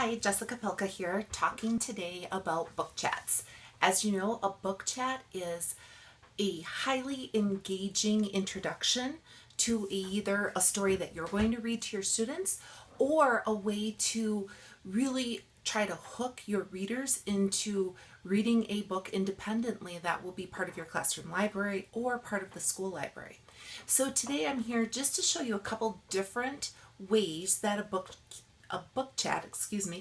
Hi, Jessica Pilka here, talking today about book chats. As you know, a book chat is a highly engaging introduction to either a story that you're going to read to your students or a way to really try to hook your readers into reading a book independently that will be part of your classroom library or part of the school library. So today I'm here just to show you a couple different ways that a book chat,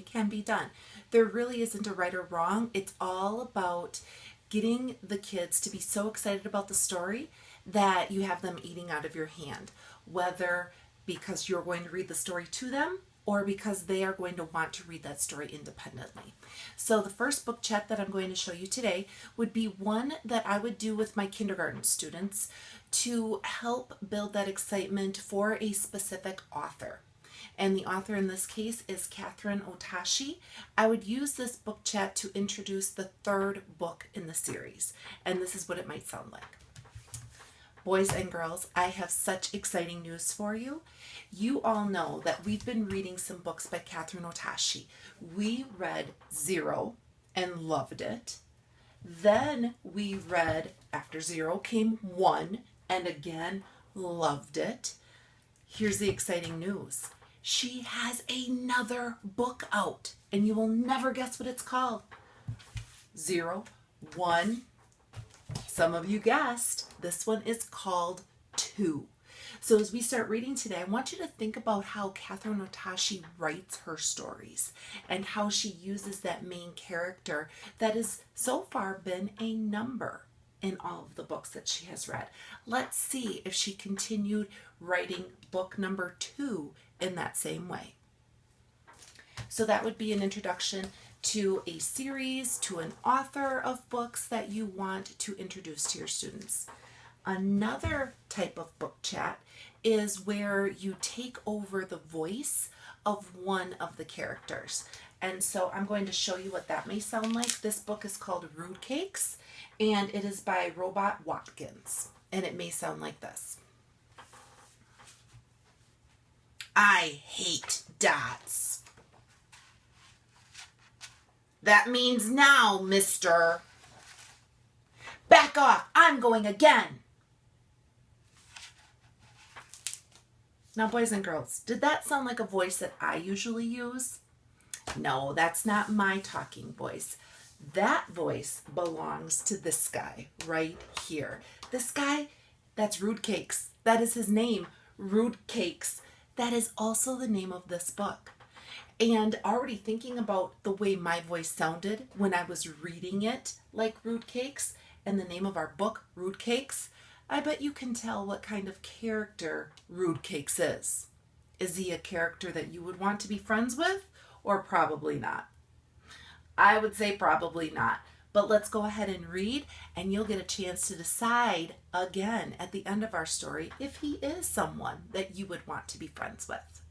can be done. There really isn't a right or wrong. It's all about getting the kids to be so excited about the story that you have them eating out of your hand, whether because you're going to read the story to them or because they are going to want to read that story independently. So the first book chat that I'm going to show you today would be one that I would do with my kindergarten students to help build that excitement for a specific author. And the author in this case is Kathryn Otashi. I would use this book chat to introduce the third book in the series. And this is what it might sound like. Boys and girls, I have such exciting news for you. You all know that we've been reading some books by Kathryn Otashi. We read Zero and loved it. Then we read, after Zero came One, and again loved it. Here's the exciting news. She has another book out, and you will never guess what it's called. Zero, One. Some of you guessed. This one is called Two. So as we start reading today, I want you to think about how Kathryn Otashi writes her stories and how she uses that main character that has so far been a number in all of the books that she has read. Let's see if she continued writing book number 2 in that same way. So that would be an introduction to a series, to an author of books that you want to introduce to your students. Another type of book chat is where you take over the voice of one of the characters. And so I'm going to show you what that may sound like. This book is called Rude Cakes, and it is by Robot Watkins. And it may sound like this. I hate dots. That means now, mister. Back off, I'm going again. Now, boys and girls, did that sound like a voice that I usually use? No, that's not my talking voice. That voice belongs to this guy right here. This guy, that's Rude Cakes. That is his name, Rude Cakes. That is also the name of this book. And already thinking about the way my voice sounded when I was reading it like Rude Cakes and the name of our book, Rude Cakes, I bet you can tell what kind of character Rude Cakes is. Is he a character that you would want to be friends with, or probably not? I would say probably not. But let's go ahead and read, and you'll get a chance to decide again at the end of our story if he is someone that you would want to be friends with.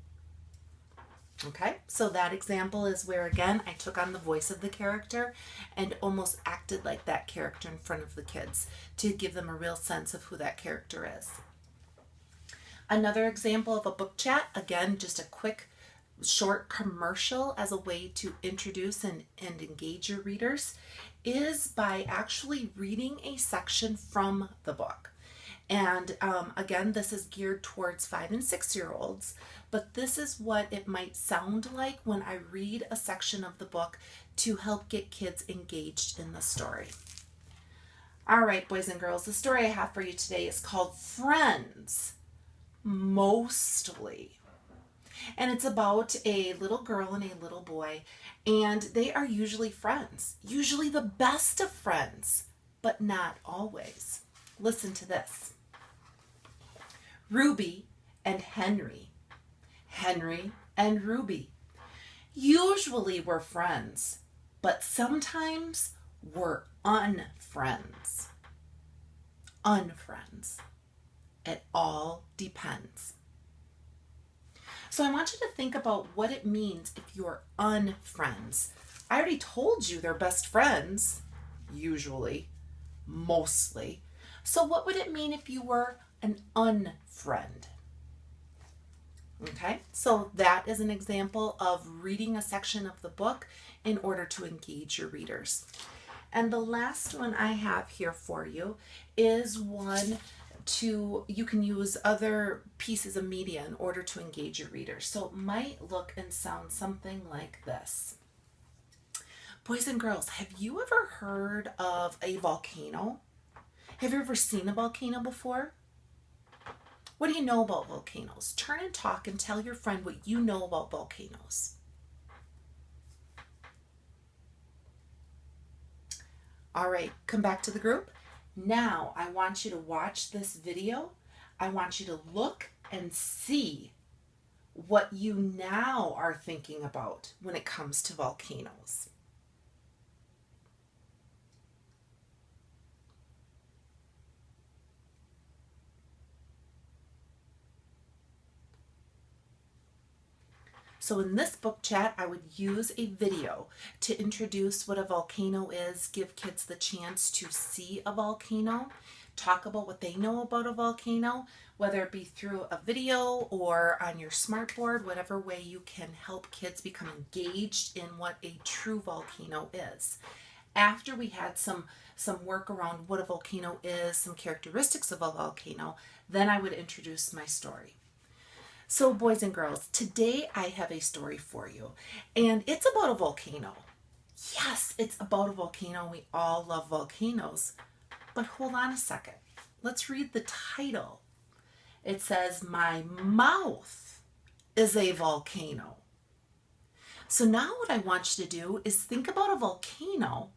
Okay, so that example is where, again, I took on the voice of the character and almost acted like that character in front of the kids to give them a real sense of who that character is. Another example of a book chat, again, just a quick short commercial as a way to introduce and engage your readers, is by actually reading a section from the book. And again, this is geared towards 5 and 6-year-olds, but this is what it might sound like when I read a section of the book to help get kids engaged in the story. All right, boys and girls, the story I have for you today is called Friends, Mostly. And it's about a little girl and a little boy, and they are usually friends, usually the best of friends, but not always. Listen to this. Ruby and Henry. Henry and Ruby. Usually we're friends, but sometimes we're unfriends. Unfriends. It all depends. So I want you to think about what it means if you're unfriends. I already told you they're best friends, usually, mostly. So what would it mean if you were an unfriend? Okay, so that is an example of reading a section of the book in order to engage your readers. And the last one I have here for you is one you can use other pieces of media in order to engage your readers. So it might look and sound something like this. Boys and girls, have you ever heard of a volcano? Have you ever seen a volcano before? What do you know about volcanoes? Turn and talk and tell your friend what you know about volcanoes. All right, come back to the group. Now I want you to watch this video. I want you to look and see what you now are thinking about when it comes to volcanoes. So in this book chat, I would use a video to introduce what a volcano is, give kids the chance to see a volcano, talk about what they know about a volcano, whether it be through a video or on your smartboard, whatever way you can help kids become engaged in what a true volcano is. After we had some work around what a volcano is, some characteristics of a volcano, then I would introduce my story. So boys and girls, today I have a story for you, and it's about a volcano. Yes, it's about a volcano. We all love volcanoes. But hold on a second. Let's read the title. It says, "My mouth is a volcano." So now what I want you to do is think about a volcano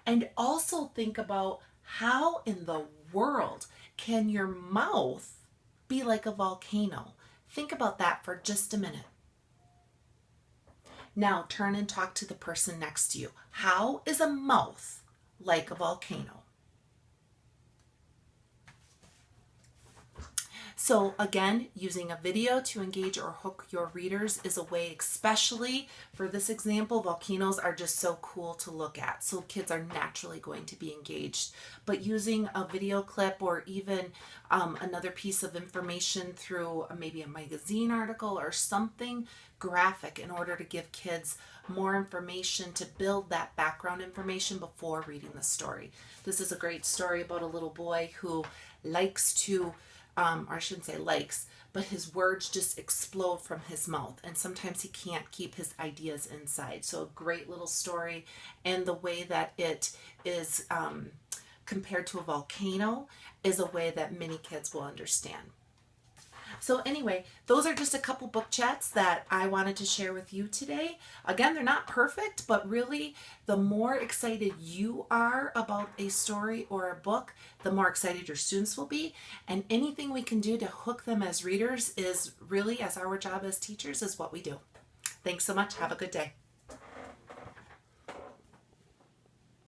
and also think about how in the world can your mouth be like a volcano. Think about that for just a minute. Now turn and talk to the person next to you. How is a mouth like a volcano? So again, using a video to engage or hook your readers is a way, especially for this example, volcanoes are just so cool to look at. So kids are naturally going to be engaged. But using a video clip or even another piece of information through maybe a magazine article or something graphic in order to give kids more information to build that background information before reading the story. This is a great story about a little boy who likes to or I shouldn't say likes, but his words just explode from his mouth, and sometimes he can't keep his ideas inside. So a great little story, and the way that it is compared to a volcano is a way that many kids will understand. So anyway, those are just a couple book chats that I wanted to share with you today. Again, they're not perfect, but really the more excited you are about a story or a book, the more excited your students will be. And anything we can do to hook them as readers is really, as our job as teachers, is what we do. Thanks so much. Have a good day.